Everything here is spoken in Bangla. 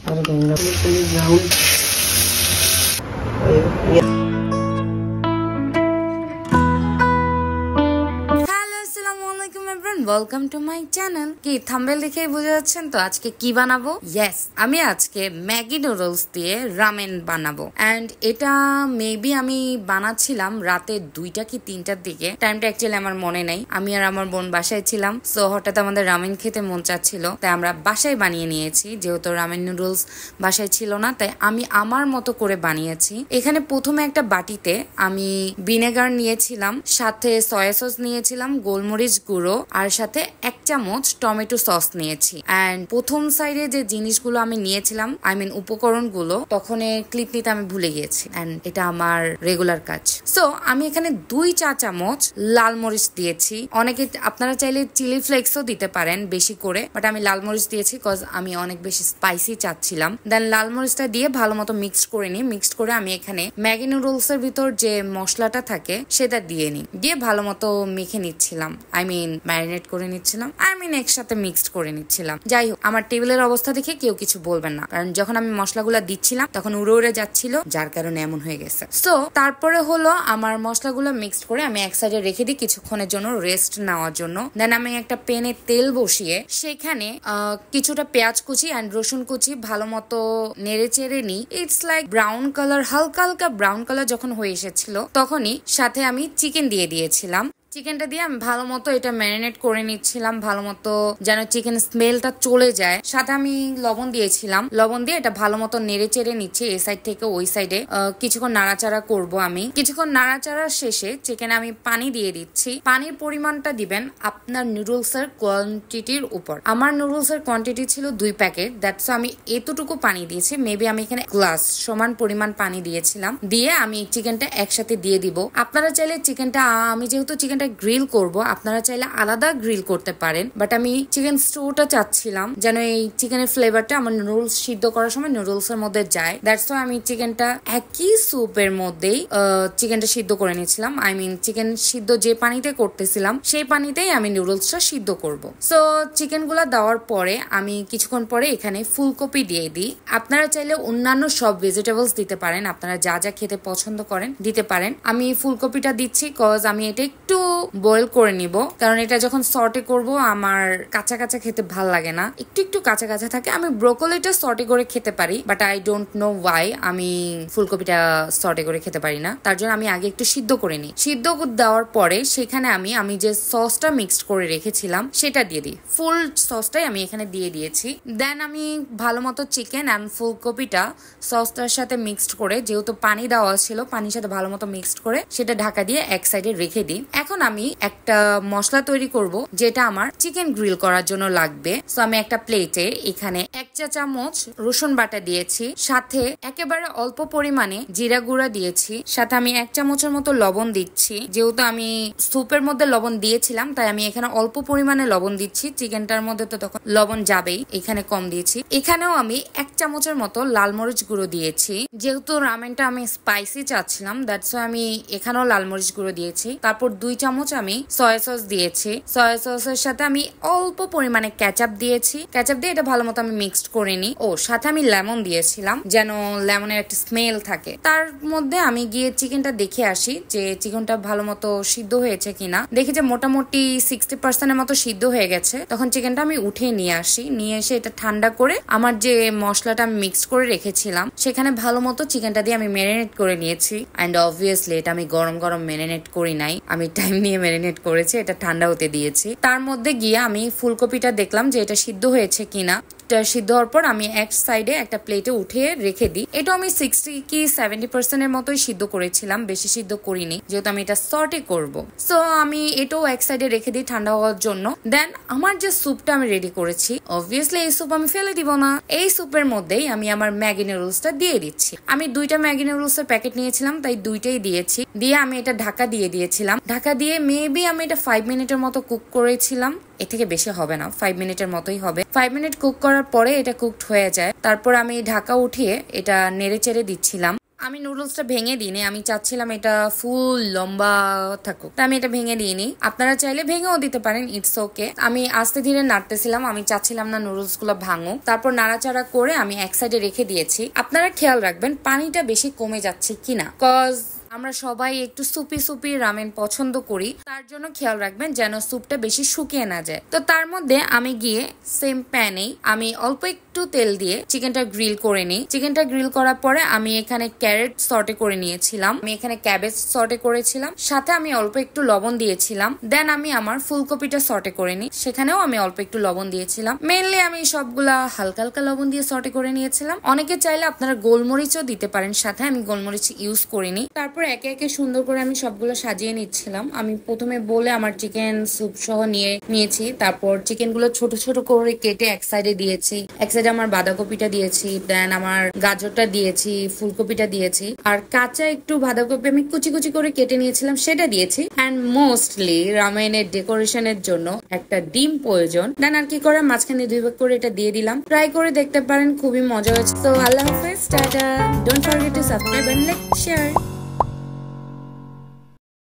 Para que venga con brown. Welcome to my channel. কি থাম্বনেল দেখে বুঝে যাচ্ছেন তো আজকে কি বানাবো? ইয়েস, আমি আজকে ম্যাগি নুডলস দিয়ে রামেন বানাবো। এন্ড এটা মেবি আমি বানাচ্ছিলাম রাতে 2টা কি 3টার দিকে। টাইমটা অ্যাকচুয়ালি আমার মনে নাই। আমি আর আমার বোন বাসায় ছিলাম, সো হঠাৎ আমাদের রামেন খেতে মন চাচ্ছিল, তাই আমরা বাসায় বানিয়ে নিয়েছি। যেহেতু রামেন নুডলস বাসায় ছিল না, তাই আমি আমার মতো করে বানিয়েছি। এখানে প্রথমে একটা বাটিতে আমি ভিনেগার নিয়েছিলাম, সাথে সয়া সস নিয়েছিলাম, গোলমরিচ গুঁড়ো, আর সাথে 1 চামচ টমেটো সস নিয়েছি। এন্ড প্রথম সাইডে যে জিনিসগুলো আমি নিয়েছিলাম, আই মিন উপকরণগুলো, তখন ক্লিপ নিতে আমি ভুলে গিয়েছি। এন্ড এটা আমার রেগুলার কাজ। সো আমি এখানে 2 চা চামচ লাল মরিচ দিয়েছি। অনেকে আপনারা চাইলে চিলি ফ্লেক্সও দিতে পারেন বেশি করে, বাট আমি লাল মরিচ দিয়েছি কজ আমি অনেক বেশি স্পাইসি চাচ্ছিলাম। দেন লাল মরিচটা দিয়ে ভালো মতো মিক্সড করে নিই। মিক্সড করে আমি এখানে ম্যাগি নুডলস এর ভিতর যে মশলাটা থাকে সেটা দিয়ে নিই। দিয়ে ভালো মতো মেখে নিচ্ছিলাম, আই মিন ম্যারিনেট করে নিচ্ছিলাম, আই মিন একসাথে মিক্সড করে নিচ্ছিলাম। যাই হোক, আমার টেবিলের অবস্থা দেখে কেউ কিছু বলবেন না, কারণ যখন আমি মশলাগুলা দিচ্ছিলাম তখন উড়ে উড়ে যাচ্ছিল, যার কারণে এমন হয়ে গেছে। সো তারপরে হলো আমার মশলাগুলো মিক্সড করে আমি এক সাইডে রেখে দিই কিছুক্ষণের জন্য রেস্ট নেওয়ার জন্য। দেন আমি একটা প্যানে তেল বসিয়ে সেখানে কিছুটা পেঁয়াজ কুচি অ্যান্ড রসুন কুচি ভালো মতো নেড়ে চেড়ে নিই। ইটস লাইক ব্রাউন কালার, হালকা হালকা ব্রাউন কালার যখন হয়ে এসেছিল, তখনই সাথে আমি চিকেন দিয়ে দিয়েছিলাম। চিকেনটা দিয়ে আমি ভালো মতো এটা ম্যারিনেট করে নিচ্ছিলাম, ভালো মতো যেন চিকেন স্মেলটা চলে যায়। সাথে আমি লবণ দিয়েছিলাম, লবণ দিয়ে এটা ভালো মতো নেড়ে চেড়ে নিচ্ছি এই সাইড থেকে ওই সাইডে। কিছুক্ষণ নাড়াচাড়া করব আমি। কিছুক্ষণ নাড়াচাড়া শেষে চিকেনে আমি পানি দিয়ে দিচ্ছি। পানির পরিমাণটা দিবেন আপনার নুডলস এর কোয়ান্টিটির উপর। আমার নুডলস এর কোয়ান্টিটি ছিল 2 প্যাকেট, দ্যাটস আমি এতটুকু পানি দিয়েছি। মেবি আমি এখানে গ্লাস সমান পরিমাণ পানি দিয়েছিলাম। দিয়ে আমি চিকেনটা একসাথে দিয়ে দিব। আপনারা চাইলে চিকেনটা, আমি যেহেতু চিকেন গ্রিল করব, আপনারা চাইলে আলাদা গ্রিল করতে পারেন, বাট আমি চিকেন স্টুটা চাচ্ছিলাম যেন এই চিকেনের ফ্লেভারটা আমার নুডলস সিদ্ধ করার সময় নুডলস এর মধ্যে যায়। দ্যাটস ওয়াই আমি চিকেনটা একই স্যুপের মধ্যেই চিকেনটা সিদ্ধ করে নিয়েছিলাম। আই মিন চিকেন সিদ্ধ যে পানিতে করতেছিলাম সেই পানিতেই আমি নুডলসটা সিদ্ধ করব। সো চিকেন গুলা দেওয়ার পরে আমি কিছুক্ষণ পরে এখানে ফুলকপি দিয়ে দিই। আপনারা চাইলে অন্যান্য সব ভেজিটেবলস দিতে পারেন, আপনারা যা যা খেতে পছন্দ করেন দিতে পারেন। আমি ফুলকপিটা দিচ্ছি কজ আমি এটা একটু বয়েল করে নিব, কারণ এটা যখন সর্টে করব আমার কাঁচা কাঁচা খেতে ভাল লাগে না, একটু একটু কাঁচা কাঁচা থাকে। আমি ব্রোকলিটা সর্টে করে খেতে পারি, but I don't know Y আমি ফুলকপিটা সর্টে করে খেতে পারি না। তার জন্য আমি আগে একটু সিদ্ধ করে নিই। সিদ্ধ দেওয়ার পরে সেখানে আমি যে সসটা মিক্সড করে রেখেছিলাম সেটা দিয়ে দিই। ফুল সসটাই আমি এখানে দিয়ে দিয়েছি। দেন আমি ভালো মতো চিকেন অ্যান্ড ফুলকপিটা সসটার সাথে মিক্সড করে, যেহেতু পানি দেওয়া ছিল, পানির সাথে ভালো মতো মিক্সড করে সেটা ঢাকা দিয়ে এক সাইডে রেখে দিই। এখন আমি একটা মশলা তৈরি করব যেটা আমার চিকেন গ্রিল করার জন্য লাগবে। সো আমি একটা প্লেটে এখানে 1 চা চামচ রসুন বাটা দিয়েছি, সাথে একেবারে অল্প পরিমাণে জিরা গুঁড়া দিয়েছি, সাথে আমি 1 চামচের মতো লবণ দিচ্ছি। যেহেতু আমি স্যুপের মধ্যে লবণ দিয়েছিলাম, তাই আমি এখানে অল্প পরিমাণে লবণ দিচ্ছি। চিকেনটার মধ্যে তো তখন লবণ যাবেই, এখানে কম দিয়েছি। এখানেও আমি 1 চামচের মতো লাল মরিচ গুঁড়ো দিয়েছি। যেহেতু রামেনটা আমি স্পাইসি চাচ্ছিলাম, দ্যাটস আমি এখানেও লাল মরিচ গুঁড়ো দিয়েছি। তারপর 2 চামচ আমি সয়া সস দিয়েছি। সয়া সসের সাথে আমি অল্প পরিমাণে কেচাপ দিয়েছি। কেচাপ দিয়ে এটা ভালো মতো আমি মিক্সড করে নিই। ও সাথে আমি লেমন দিয়েছিলাম যেন লেমনের একটা স্মেল থাকে। তার মধ্যে আমি গিয়ে চিকেনটা দেখে আসি যে চিকেনটা ভালো মতো সিদ্ধ হয়েছে কিনা। দেখি যে মোটামুটি 60% মতো সিদ্ধ হয়ে গেছে। তখন চিকেনটা আমি উঠিয়ে নিয়ে আসি। নিয়ে এসে এটা ঠান্ডা করে আমার যে মশলাটা আমি মিক্সড করে রেখেছিলাম সেখানে ভালো মতো চিকেনটা দিয়ে আমি ম্যারিনেট করে নিয়েছি। অ্যান্ড অবভিয়াসলি এটা আমি গরম গরম ম্যারিনেট করি নাই, আমি টাইম নিয়ে ম্যারিনেট করেছি, এটা ঠান্ডা হতে দিয়েছি। তার মধ্যে গিয়ে আমি ফুলকপিটা দেখলাম যে এটা সিদ্ধ হয়েছে কিনা। সিদ্ধ হওয়ার পর আমি এক সাইডে একটা প্লেটে উঠিয়ে রেখে দিই। এটা আমি 60 কি 70% এর মতোই সিদ্ধ করেছিলাম, বেশি সিদ্ধ করিনি, যেহেতু আমি এটা সর্টে করব। সো আমি এটাও এক সাইডে রেখে দিই ঠান্ডা হওয়ার জন্য। দেন আমার যে স্যুপটা আমি রেডি করেছি, অবভিয়াসলি এই স্যুপ আমি ফেলে দিব না। এই স্যুপের মধ্যেই আমি আমার ম্যাগি নুডলসটা দিয়ে দিচ্ছি। আমি 2টা ম্যাগি নুডলসের প্যাকেট নিয়েছিলাম, তাই 2টাই দিয়েছি। দিয়ে আমি এটা ঢাকা দিয়ে দিয়েছিলাম। ঢাকা দিয়ে মেবি আমি এটা 5 মিনিটের মতো কুক করেছিলাম। এর থেকে বেশি হবে না, 5 মিনিটের মতোই হবে। 5 মিনিট কুক করার পরে এটা কুকড হয়ে যায়। তারপর আমি ঢাকা উঠিয়ে এটা নেড়ে চেড়ে দিচ্ছিলাম। আমি নুডলসটা ভেঙে দিইনি, আমি চাচ্ছিলাম এটা ফুল লম্বা থাকুক, তা আমি এটা ভেঙে দিইনি। আপনারা চাইলে ভেঙেও দিতে পারেন, ইটস ওকে। আমি আস্তে ধীরে নাড়তেছিলাম, আমি চাচ্ছিলাম না নুডলস গুলো ভাঙুক। তারপর নাড়াচাড়া করে আমি এক সাইডে রেখে দিয়েছি। আপনারা খেয়াল রাখবেন পানিটা বেশি কমে যাচ্ছে কিনা, কজ আমরা সবাই একটু সুপি রামেন পছন্দ করি, তার জন্য খেয়াল রাখবেন যেন স্যুপটা বেশি শুকিয়ে না যায়। তো তার মধ্যে আমি গিয়ে সেম প্যানেই আমি অল্প একটু তেল দিয়ে চিকেনটা গ্রিল করে নিই। চিকেনটা গ্রিল করার পরে আমি এখানে ক্যারেট সটে করে নিয়েছিলাম, আমি এখানে ক্যাবেজ সটে করেছিলাম, সাথে আমি অল্প একটু লবণ দিয়েছিলাম। দেন আমি আমার ফুলকপিটা সটে করে নিই, সেখানেও আমি অল্প একটু লবণ দিয়েছিলাম। মেনলি আমি সবগুলা হালকা হালকা লবণ দিয়ে সটে করে নিয়েছিলাম। অনেকে চাইলে আপনারা গোলমরিচও দিতে পারেন সাথে, আমি গোলমরিচ ইউজ করিনি। তারপর একে একে সুন্দর করে আমি সবগুলো সাজিয়ে নিচ্ছিলাম। আমি প্রথমে বলে আমার চিকেন স্যুপ সহ নিয়েছি, তারপর চিকেন গুলো ছোট ছোট করে কেটে এক সাইডে দিয়েছি, এক সাইডে আমার বাঁধাকপিটা দিয়েছি, দেন আমার গাজরটা দিয়েছি, ফুলকপিটা দিয়েছি, আর কাঁচা একটু বাঁধাকপি আমি কুচি কুচি করে কেটে নিয়েছিলাম সেটা দিয়েছি। অ্যান্ড মোস্টলি রামেনের ডেকোরেশনের জন্য একটা ডিম প্রয়োজন। দেন আর কি করে মাঝখানে 2 ভাগ করে এটা দিয়ে দিলাম। ট্রাই করে দেখতে পারেন, খুবই মজা হয়েছে। তো আল্লাহ হাফেজ, tata, don't forget to subscribe and like share.